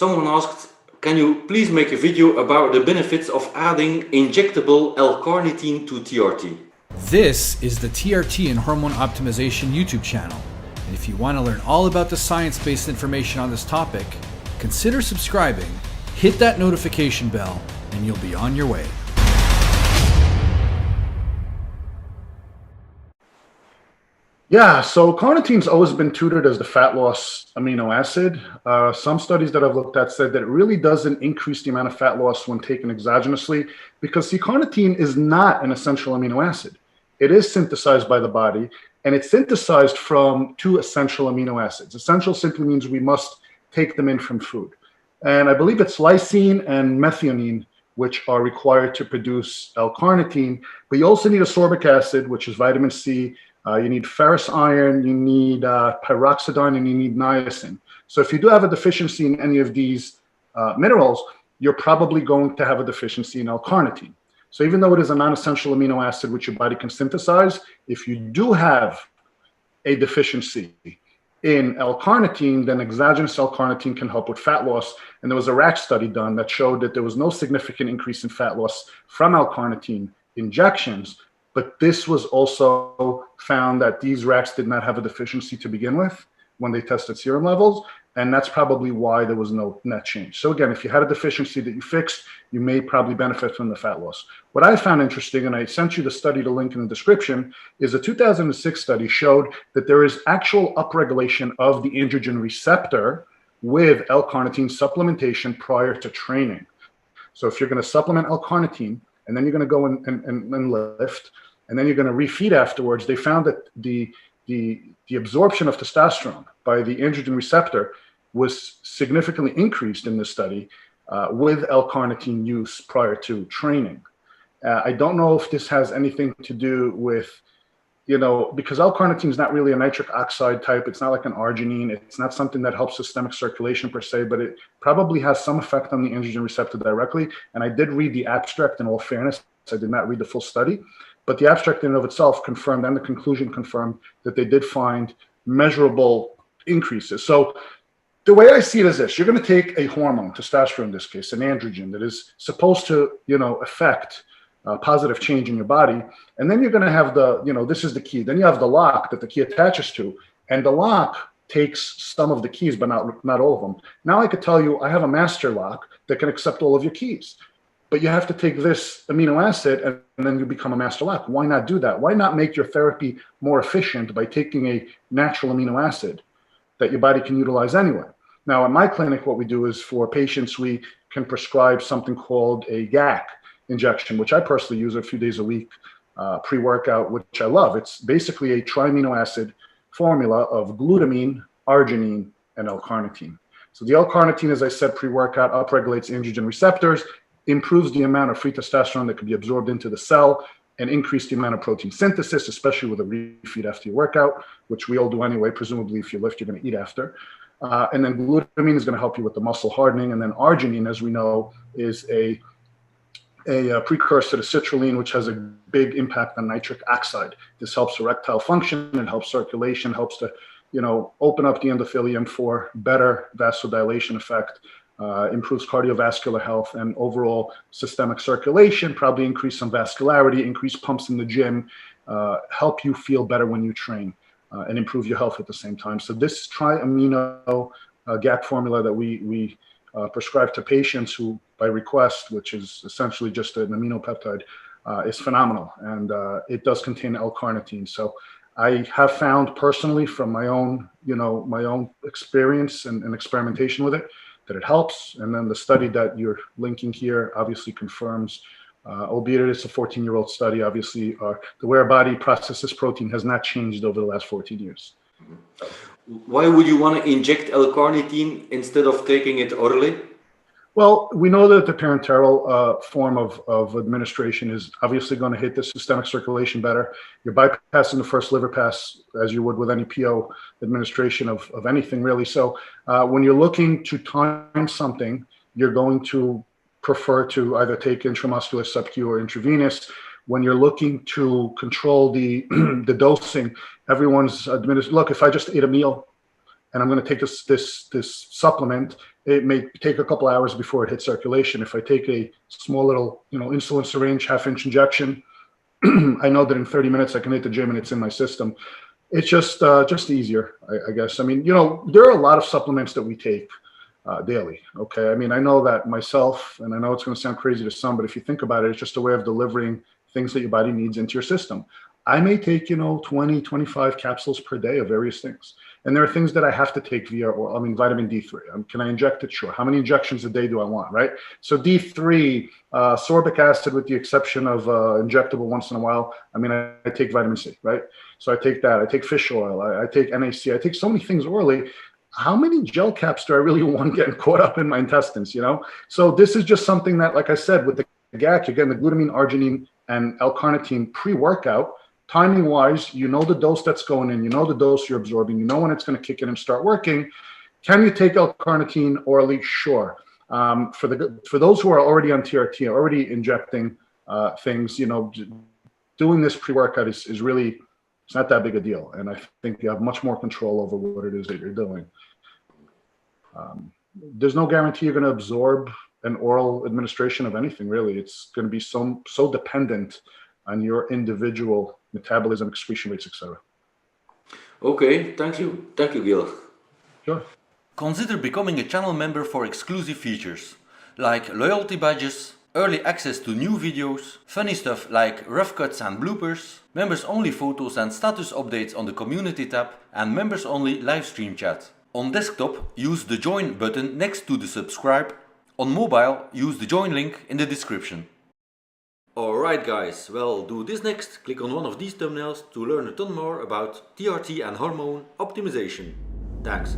Someone asked, can you please make a video about the benefits of adding injectable L-carnitine to TRT? This is the TRT and Hormone Optimization YouTube channel. And if you want to learn all about the science-based information on this topic, consider subscribing, hit that notification bell, and you'll be on your way. Yeah, so carnitine's always been tutored as the fat loss amino acid. Some studies that I've looked at said that it really doesn't increase the amount of fat loss when taken exogenously because carnitine is not an essential amino acid. It is synthesized by the body, and it's synthesized from two essential amino acids. Essential simply means we must take them in from food. And I believe it's lysine and methionine which are required to produce L-carnitine, but you also need ascorbic acid, which is vitamin C. You need ferrous iron, you need pyroxidine, and you need niacin. So if you do have a deficiency in any of these minerals, you're probably going to have a deficiency in L-carnitine. So even though it is a non-essential amino acid which your body can synthesize, if you do have a deficiency in L-carnitine, then exogenous L-carnitine can help with fat loss. And there was a rat study done that showed that there was no significant increase in fat loss from L-carnitine injections. But this was also found that these rats did not have a deficiency to begin with when they tested serum levels. And that's probably why there was no net change. So again, if you had a deficiency that you fixed, you may probably benefit from the fat loss. What I found interesting, and I sent you the study, the link in the description, is a 2006 study showed that there is actual upregulation of the androgen receptor with L-carnitine supplementation prior to training. So if you're going to supplement L-carnitine, and then you're going to go and lift, and then you're going to refeed afterwards, they found that the absorption of testosterone by the androgen receptor was significantly increased in this study with L-carnitine use prior to training. I don't know if this has anything to do with, because L-carnitine is not really a nitric oxide type. It's not like an arginine. It's not something that helps systemic circulation per se, but it probably has some effect on the androgen receptor directly. And I did read the abstract in all fairness. I did not read the full study, but the abstract in and of itself confirmed, and the conclusion confirmed, that they did find measurable increases. So the way I see it is this: you're going to take a hormone, testosterone in this case, an androgen that is supposed to, affect positive change in your body. And then you're going to have this is the key. Then you have the lock that the key attaches to, and the lock takes some of the keys, but not all of them. Now I could tell you I have a master lock that can accept all of your keys, but you have to take this amino acid and then you become a master lock. Why not do that? Why not make your therapy more efficient by taking a natural amino acid that your body can utilize anyway? Now, in my clinic, what we do is for patients, we can prescribe something called a GAC injection, which I personally use a few days a week, pre-workout, which I love. It's basically a triamino acid formula of glutamine, arginine, and L-carnitine. So the L-carnitine, as I said, pre-workout, upregulates androgen receptors, improves the amount of free testosterone that can be absorbed into the cell, and increase the amount of protein synthesis, especially with a refeed after your workout, which we all do anyway. Presumably, if you lift, you're going to eat after. And then glutamine is going to help you with the muscle hardening. And then arginine, as we know, is a precursor to citrulline, which has a big impact on nitric oxide. This helps erectile function and helps circulation, helps to, open up the endothelium for better vasodilation effect, improves cardiovascular health and overall systemic circulation, probably increase some vascularity, increase pumps in the gym, help you feel better when you train, and improve your health at the same time. So this triamino GAC formula that we prescribe to patients who, by request, which is essentially just an aminopeptide, is phenomenal. And it does contain L-carnitine. So I have found personally from my own experience and experimentation with it, that it helps. And then the study that you're linking here obviously confirms, albeit it's a 14-year-old study, obviously the way our body processes protein has not changed over the last 14 years. Why would you want to inject L-carnitine instead of taking it orally? Well, we know that the parenteral form of administration is obviously going to hit the systemic circulation better. You're bypassing the first liver pass, as you would with any PO administration of anything really. So when you're looking to time something, you're going to prefer to either take intramuscular, subcu, or intravenous. When you're looking to control the the dosing, everyone's administered. Look, if I just ate a meal and I'm going to take this supplement, it may take a couple hours before it hits circulation. If I take a small little, insulin syringe, half-inch injection, I know that in 30 minutes I can hit the gym and it's in my system. It's just easier, I guess. I mean, there are a lot of supplements that we take daily. Okay. I mean, I know that myself, and I know it's going to sound crazy to some, but if you think about it, it's just a way of delivering things that your body needs into your system. I may take, 20, 25 capsules per day of various things. And there are things that I have to take via, vitamin D3. Can I inject it? Sure. How many injections a day do I want, right? So D3, sorbic acid, with the exception of injectable once in a while. I mean, I take vitamin C, right? So I take that. I take fish oil. I take NAC. I take so many things orally. How many gel caps do I really want getting caught up in my intestines, So this is just something that, like I said, with the GAC, again, the glutamine, arginine, and L-carnitine pre-workout, timing-wise, the dose that's going in, the dose you're absorbing, when it's going to kick in and start working. Can you take L-carnitine orally? Sure. For those who are already on TRT, already injecting things, doing this pre-workout is really, it's not that big a deal. And I think you have much more control over what it is that you're doing. There's no guarantee you're going to absorb an oral administration of anything, really. It's going to be so dependent on your individual metabolism, excretion rates, etc. Okay, thank you, Gil. Sure. Consider becoming a channel member for exclusive features, like loyalty badges, early access to new videos, funny stuff like rough cuts and bloopers, members-only photos and status updates on the community tab, and members-only livestream chat. On desktop, use the join button next to the subscribe. On mobile, use the join link in the description. Alright guys, well, do this next. Click on one of these thumbnails to learn a ton more about TRT and hormone optimization. Thanks.